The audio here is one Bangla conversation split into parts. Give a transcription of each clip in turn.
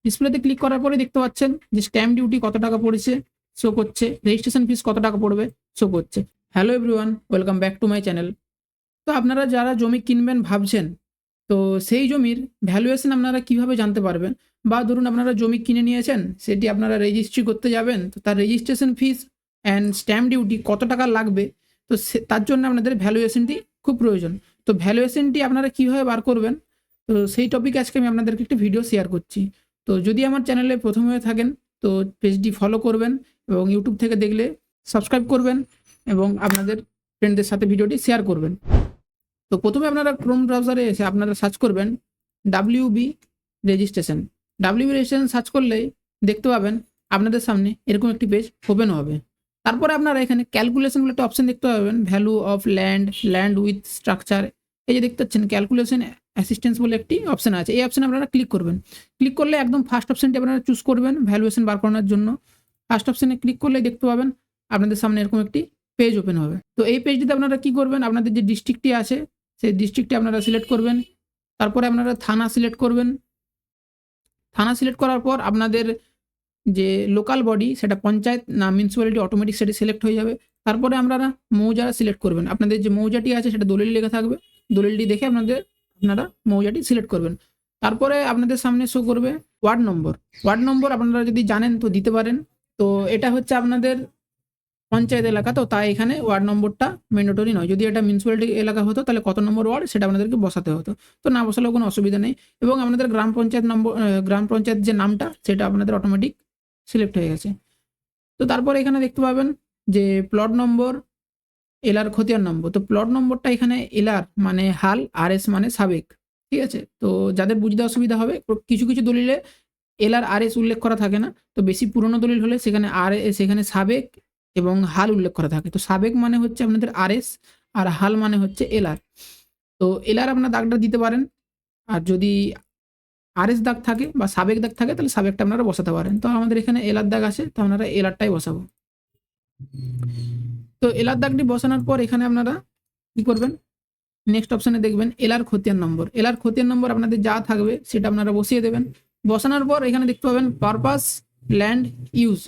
ডিসপ্লেতে ক্লিক করার পরে দেখতে পাচ্ছেন যে স্ট্যাম্প ডিউটি কত টাকা পড়েছে শো করছে, রেজিস্ট্রেশন ফিস কত টাকা পড়বে শো করছে। Hello everyone, welcome back to my channel. তো আপনারা যারা জমি কিনবেন ভাবছেন, তো সেই জমির ভ্যালুয়েশন আপনারা কিভাবে জানতে পারবেন? বা ধরুন আপনারা জমি কিনে নিয়েছেন, সেটি আপনারা রেজিস্ট্রি করতে যাবেন, তো তার registration fees and stamp duty কত টাকা লাগবে, তো তার জন্য আপনাদের ভ্যালুয়েশনটি খুব প্রয়োজন। তো ভ্যালুয়েশনটি আপনারা কীভাবে বার করবেন, তো সেই টপিক আজকে আমি আপনাদেরকে একটি ভিডিও শেয়ার করছি। তো যদি আমার চ্যানেলে প্রথম হয়ে থাকেন তো পেজটি ফলো করবেন, এবং ইউটিউব থেকে দেখলে সাবস্ক্রাইব করবেন, এবং আপনাদের ফ্রেন্ডদের সাথে ভিডিওটি শেয়ার করবেন। তো প্রথমে আপনারা ক্রোম ব্রাউজারে এসে আপনারা সার্চ করবেন WB registration. WB registration search করলেই দেখতে পাবেন আপনাদের সামনে এরকম একটি পেজ ওপেন হবে। তারপরে আপনারা এখানে ক্যালকুলেশন বলে একটা অপশন দেখতে পাবেন, value of land, land with structure. এই যে দেখতে পাচ্ছেন ক্যালকুলেশন অ্যাসিস্ট্যান্স বলে একটি অপশন আছে, এই অপশনে আপনারা ক্লিক করবেন। ক্লিক করলে একদম ফার্স্ট অপশনটি আপনারা চুজ করবেন ভ্যালুয়েশন বার করানোর জন্য। ফার্স্ট অপশনে ক্লিক করলে দেখতে পাবেন আপনাদের সামনে এরকম একটি পেজ ওপেন হবে। তো এই পেজটিতে আপনারা কি করবেন, আপনাদের যে ডিস্ট্রিক্টটি আছে সেই ডিস্ট্রিক্টটি আপনারা সিলেক্ট করবেন। তারপরে আপনারা থানা সিলেক্ট করবেন। থানা সিলেক্ট করার পর আপনাদের যে লোকাল বডি, সেটা পঞ্চায়েত না মিউনিসিপ্যালিটি, অটোমেটিক সেটি সিলেক্ট হয়ে যাবে। তারপরে আপনারা মৌজা সিলেক্ট করবেন। আপনাদের যে মৌজাটি আছে সেটা দলিল লেখা থাকবে, দলিলটি দেখে আপনারা মৌজাটি সিলেক্ট করবেন। তারপরে আপনাদের সামনে শো করবে ওয়ার্ড নম্বর। ওয়ার্ড নম্বর আপনারা যদি জানেন তো দিতে পারেন। তো এটা হচ্ছে আপনাদের পঞ্চায়েত এলাকা, তো তাই এখানে ওয়ার্ড নম্বরটা ম্যান্ডেটরি নয়। যদি এটা মিউনিসিপ্যালিটি এলাকা হতো তাহলে কত নম্বর ওয়ার্ড সেটা আপনাদেরকে বসাতে হতো, তো না বসালেও কোনো অসুবিধা নেই। এবং আপনাদের গ্রাম পঞ্চায়েত নম্বর, গ্রাম পঞ্চায়েত যে নামটা সেটা আপনাদের অটোমেটিক সিলেক্ট হয়ে গেছে। তো তারপর এখানে দেখতে পাবেন যে প্লট নম্বর, এলার খতিয়ান নম্বর। তো প্লট নম্বরটা এখানে এলার মানে হাল, আর এস মানে সাবেক, ঠিক আছে। তো যাদের বুঝতে অসুবিধা হবে, কিছু কিছু দলিলে এলার আর এস উল্লেখ করা থাকে না। তো বেশি পুরনো দলিল হলে সেখানে আর এস, সেখানে সাবেক এবং হাল উল্লেখ করা থাকে। তো সাবেক মানে হচ্ছে আপনাদের আর এস, আর হাল মানে হচ্ছে এলার। তো এলার আপনার দাগটা দিতে পারেন, আর যদি আর এস দাগ থাকে বা সাবেক দাগ থাকে তাহলে সাবেকটা আপনারা বসাতে পারেন। তো আমাদের এখানে এলার দাগ আছে, তো আপনারা এলারটাই বসাবো। তো এলার দাগটি বসানোর পর এখানে আপনারা কি করবেন, নেক্সট অপশনে দেখবেন এলার খতিয়ান নম্বর। এলার খতিয়ান নম্বর আপনাদের যা থাকবে সেটা আপনারা বসিয়ে দেবেন। বসানোর পর এখানে দেখতে পাবেন purpose land use.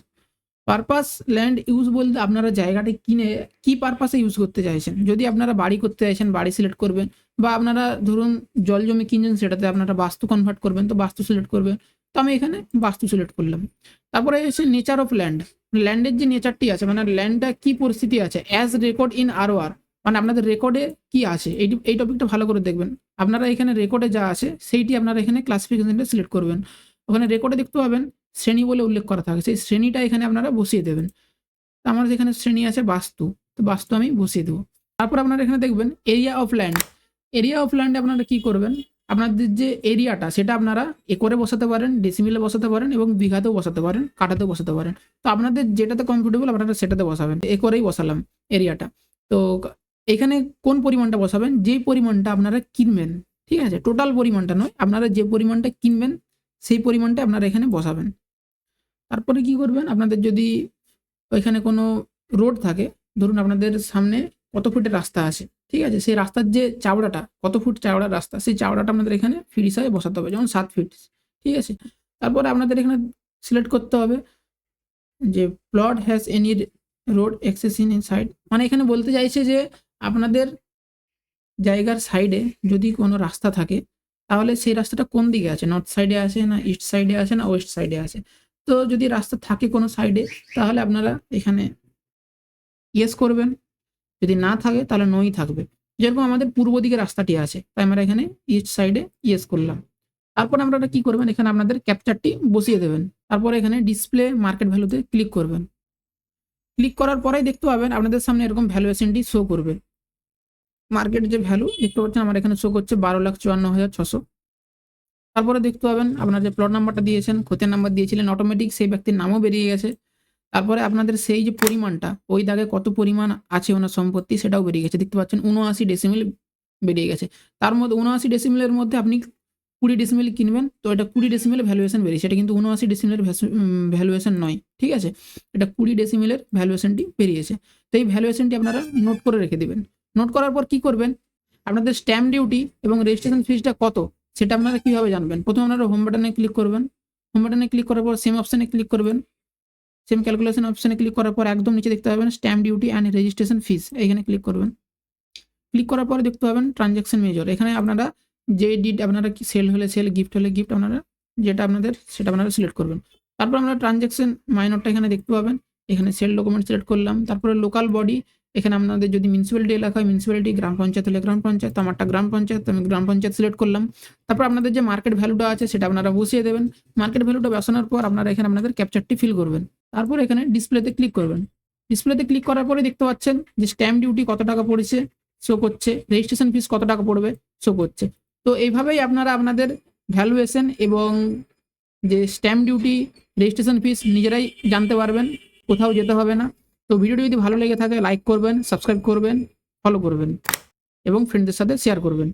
Purpose land use বলতে আপনারা জায়গাটা কিনে কি পারপাসে ইউজ করতে চাইছেন। যদি আপনারা বাড়ি করতে চাইছেন বাড়ি সিলেক্ট করবেন, বা আপনারা ধরুন জল জমি কিনছেন সেটাতে আপনারা বাস্তু কনভার্ট করবেন, তো বাস্তু সিলেক্ট করবেন। তো আমি এখানে বাস্তু সিলেক্ট করলাম। তারপরে এসে নেচার অফ ল্যান্ড। ল্যান্ডের যে নেচারটি আছে, মানে ল্যান্ডটা কি পরিস্থিতি আছে অ্যাজ রেকর্ড ইন আর, মানে আপনাদের রেকর্ডে কি আছে, এই টপিকটা ভালো করে দেখবেন। আপনারা এখানে রেকর্ডে যা আছে সেইটি আপনারা এখানে ক্লাসিফিকেশনটা সিলেক্ট করবেন। ওখানে রেকর্ডে দেখতে পাবেন শ্রেণী বলে উল্লেখ করা থাকে, সেই শ্রেণীটা এখানে আপনারা বসিয়ে দেবেন। তো আমার যেখানে শ্রেণী আছে বাস্তু, তো বাস্তু আমি বসিয়ে দেবো। তারপর আপনারা এখানে দেখবেন area of land. Area of ল্যান্ডে আপনারা কি করবেন, আপনাদের যে এরিয়াটা সেটা আপনারা একরে বসাতে পারেন, ডেসিমিলে বসাতে পারেন, এবং বিঘাতেও বসাতে পারেন, কাঠাতেও বসাতে পারেন। তো আপনাদের যেটাতে কমফোর্টেবল আপনারা সেটাতে বসাবেন। একরেই বসালাম এরিয়াটা। তো এখানে কোন পরিমাণটা বসাবেন, যেই পরিমাণটা আপনারা কিনবেন, ঠিক আছে, টোটাল পরিমাণটা নয়, আপনারা যে পরিমাণটা কিনবেন সেই পরিমাণটা আপনারা এখানে বসাবেন। তারপরে কি করবেন, আপনাদের যদি ওইখানে কোনো রোড থাকে, ধরুন আপনাদের সামনে কত ফুটের রাস্তা আছে, ঠিক আছে, সেই রাস্তার যে চাওড়াটা, কত ফুট চাওড়ার রাস্তা, সেই চাওড়াটা আপনাদের এখানে ফিট হিসাবে বসাতে হবে, যেমন 7 ফিট, ঠিক আছে। তারপরে আপনাদের এখানে সিলেক্ট করতে হবে যে plot has any road access in side, মানে এখানে বলতে চাইছে যে আপনাদের জায়গার সাইডে যদি কোনো রাস্তা থাকে তাহলে সেই রাস্তাটা কোন দিকে আছে, নর্থ সাইডে আছে না ইস্ট সাইডে আছে না ওয়েস্ট সাইডে আছে। তো যদি রাস্তা থাকে কোনো সাইডে তাহলে আপনারা এখানে ইয়েস করবেন, যদি না থাকে তাহলে নোই থাকবে। যেরকম আমাদের পূর্ব দিকে রাস্তাটি আছে তাই আমরা এখানে ইস্ট সাইডে ইয়েস করলাম। তারপর আপনারা কি করবেন, এখানে আপনাদের ক্যাপচারটি বসিয়ে দেবেন। তারপর এখানে ডিসপ্লে মার্কেট ভ্যালুতে ক্লিক করবেন। ক্লিক করার পরেই দেখতে পাবেন আপনাদের সামনে এরকম ভ্যালুয়েশনটি শো করবে। মার্কেট যে ভ্যালু দেখতে পাচ্ছেন আমার এখানে শো করছে 12,54,600। তারপরে দেখতে পাবেন আপনার যে প্লট নাম্বারটা দিয়েছেন, খতিয়ান নাম্বার দিয়েছিলেন, অটোমেটিক সেই ব্যক্তির নামও বেরিয়ে গেছে। তারপরে আপনাদের সেই যে পরিমাণটা, ওই দাগে কত পরিমাণ আছে ওনার সম্পত্তি সেটাও বেরিয়ে গেছে। দেখতে পাচ্ছেন 79 ডেসিমেল বেরিয়ে গেছে। তার মধ্যে 79 ডেসিমেলের মধ্যে আপনি 20 ডেসিমেল কিনবেন, তো এটা 20 ডেসিমেলের ভ্যালুয়েশন বেরিয়েছে। এটা কিন্তু 79 ডেসিমেলের ভ্যালুয়েশন নয়, ঠিক আছে, এটা 20 ডেসিমেলের ভ্যালুয়েশনটি বেরিয়েছে। তো এই ভ্যালুয়েশনটি আপনারা নোট করে রেখে দেবেন। নোট করার পর কি করবেন, আপনাদের স্ট্যাম্প ডিউটি এবং রেজিস্ট্রেশন ফিসটা কত সেটা আপনারা কিভাবে জানবেন। প্রথমে আপনারা হোম বাটনে ক্লিক করবেন। হোম বাটনে ক্লিক করার পর সেম অপশানে ক্লিক করবেন। সেম ক্যালকুলেশন অপশানে ক্লিক করার পর একদম নিচে দেখতে পাবেন stamp duty and registration fees, এখানে ক্লিক করবেন। ক্লিক করার পরে দেখতে পাবেন ট্রানজ্যাকশন মেজর, এখানে আপনারা যে ডিড আপনারা কি সেল হলে সেল, গিফট হলে গিফট, আপনারা যেটা আপনাদের সেটা আপনারা সিলেক্ট করবেন। তারপর আমরা ট্রানজ্যাকশন মাইনরটা এখানে দেখতে পাবেন, এখানে সেল ডকুমেন্ট সিলেক্ট করলাম। তারপরে লোকাল বডি, এখানে আপনাদের যদি মিউনিসিপ্যালিটি এলাকা হয় মিউনিসিপ্যালিটি, গ্রাম পঞ্চায়েত হলে গ্রাম পঞ্চায়েত, তো আমারটা গ্রাম পঞ্চায়েত, আমি গ্রাম পঞ্চায়েত সিলেক্ট করলাম। তারপর আপনাদের যে মার্কেট ভ্যালুটা আছে সেটা আপনারা বসিয়ে দেবেন। মার্কেট ভ্যালুটা বসানোর পর আপনারা এখানে আপনাদের ক্যাপচারটি ফিল করবেন। তারপর এখানে ডিসপ্লেতে ক্লিক করবেন। ডিসপ্লেতে ক্লিক করার পরে দেখতে পাচ্ছেন যে স্ট্যাম্প ডিউটি কত টাকা পড়েছে শো করছে, রেজিস্ট্রেশন ফিস কত টাকা পড়বে শো করছে। তো এইভাবেই আপনারা আপনাদের ভ্যালুয়েশন এবং যে স্ট্যাম্প ডিউটি, রেজিস্ট্রেশন ফিস নিজেরাই জানতে পারবেন, কোথাও যেতে হবে না। তো ভিডিওটি যদি ভালো লেগে থাকে লাইক করবেন, সাবস্ক্রাইব করবেন, ফলো করবেন এবং ফ্রেন্ডদের সাথে শেয়ার করবেন।